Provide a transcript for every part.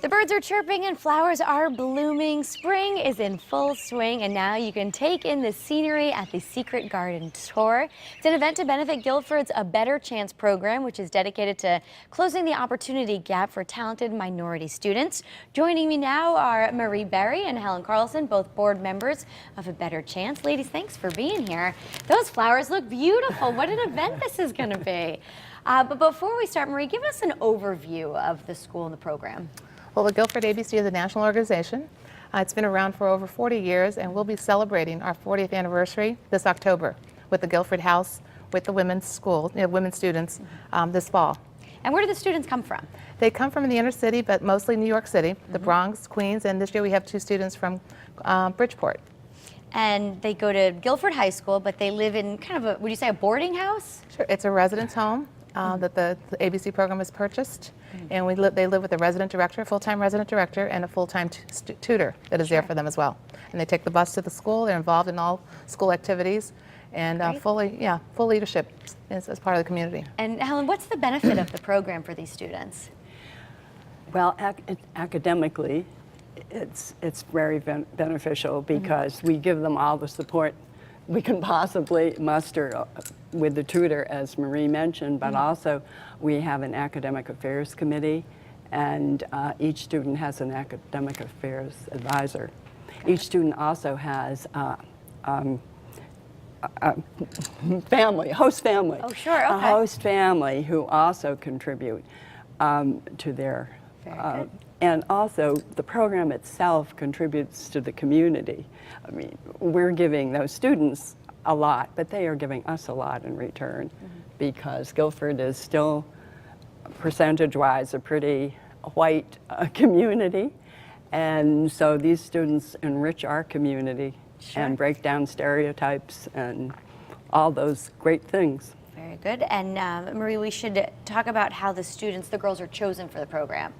The birds are chirping and flowers are blooming. Spring is in full swing, and now you can take in the scenery at the Secret Garden Tour. It's an event to benefit Guilford's A Better Chance program, which is dedicated to closing the opportunity gap for talented minority students. Joining me now are Berry and Helen Carlson, both board members of A Better Chance. Ladies, thanks for being here. Those flowers look beautiful. What an event this is going to be. But before we start, Marie, give us an overview of the school and the program. Well, the Guilford ABC is a national organization. It's been around for over 40 years, and we'll be celebrating our 40th anniversary this October with the Guilford House, with the women's school, women's students this fall. And where do the students come from? They come from the inner city, but mostly New York City, the Bronx, Queens, and this year we have 2 students from Bridgeport. And they go to Guilford High School, but they live in kind of a, would you say, a boarding house? Sure, it's a residence home that the ABC program has purchased. And they live with a resident director, a full-time resident director, and a full-time tutor that is there for them as well. And they take the bus to the school. They're involved in all school activities, and full leadership as part of the community. And Helen, what's the benefit of the program for these students? Well, academically, it's very beneficial because we give them all the support we can possibly muster with the tutor, as Marie mentioned, but also we have an academic affairs committee, and each student has an academic affairs advisor. Each student also has a host family. Oh, sure, okay. A host family who also contribute to their, and also the program itself contributes to the community. I mean, we're giving those students a lot, but they are giving us a lot in return because Guilford is still, percentage-wise, a pretty white community. And so these students enrich our community and break down stereotypes and all those great things. Very good. And Marie, we should talk about how the students, the girls, are chosen for the program.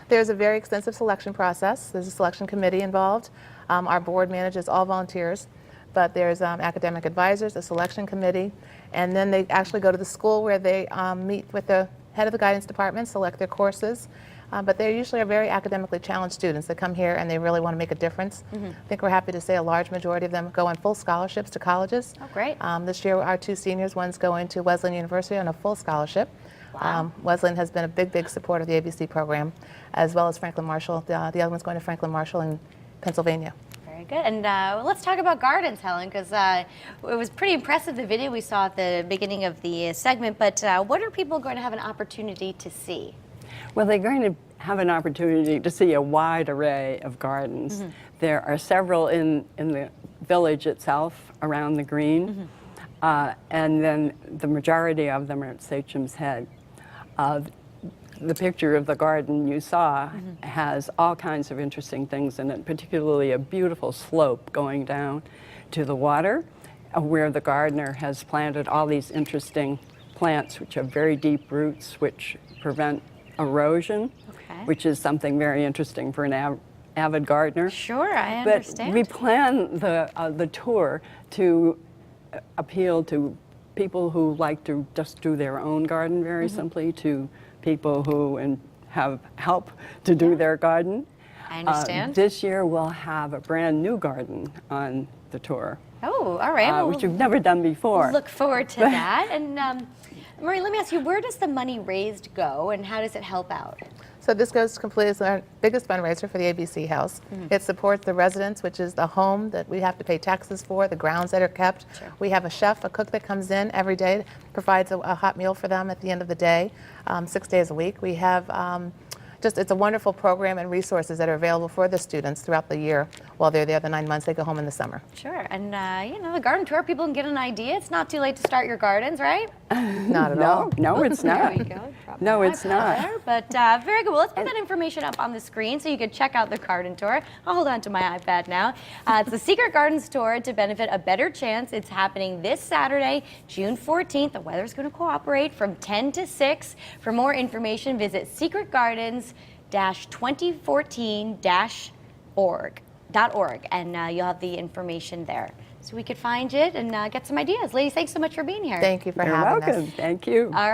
There's a very extensive selection process. There's a selection committee involved. Our board manages all volunteers, but there's academic advisors, a selection committee, and then they actually go to the school where they meet with the head of the guidance department, select their courses. But they usually are very academically challenged students that come here and they really want to make a difference. I think we're happy to say a large majority of them go on full scholarships to colleges. Oh, great. This year our 2 seniors, one's going to Wesleyan University on a full scholarship. Wow. Wesleyan has been a big supporter of the ABC program, as well as Franklin Marshall. The other one's going to Franklin Marshall in Pennsylvania. Very good. And let's talk about gardens, Helen, because it was pretty impressive, the video we saw at the beginning of the segment. But what are people going to have an opportunity to see? Well, they're going to have an opportunity to see a wide array of gardens. There are several in the village itself around the green, and then the majority of them are at Sachem's Head. The picture of the garden you saw has all kinds of interesting things in it, particularly a beautiful slope going down to the water, where the gardener has planted all these interesting plants which have very deep roots which prevent erosion, which is something very interesting for an avid gardener. Sure, I understand. But we plan the tour to appeal to people who like to just do their own garden very simply, to people who have help to do their garden. I understand. This year we'll have a brand new garden on the tour. Oh, all right. Which we've never done before. We'll look forward to that. And Marie, let me ask you, where does the money raised go and how does it help out? So this goes completely as our biggest fundraiser for the ABC House. It supports the residents, which is the home that we have to pay taxes for, the grounds that are kept. We have a chef, a cook that comes in every day, provides a hot meal for them at the end of the day, 6 days a week. We have it's a wonderful program and resources that are available for the students throughout the year while they're there the 9 months. They go home in the summer. Sure, and you know, the garden tour, people can get an idea. It's not too late to start your gardens, right? Not at all. No, it's not. There we go. No, it's not. There, but very good. Well, let's put that information up on the screen so you can check out the garden tour. I'll hold on to my iPad now. It's the Secret Gardens Tour to benefit A Better Chance. It's happening this Saturday, June 14th. The weather's going to cooperate from 10 to 6. For more information, visit secretgardens-2014-org. and you'll have the information there. So we could find it and get some ideas. Ladies, thanks so much for being here. Thank you for You're having us. welcome. Thank you. All right.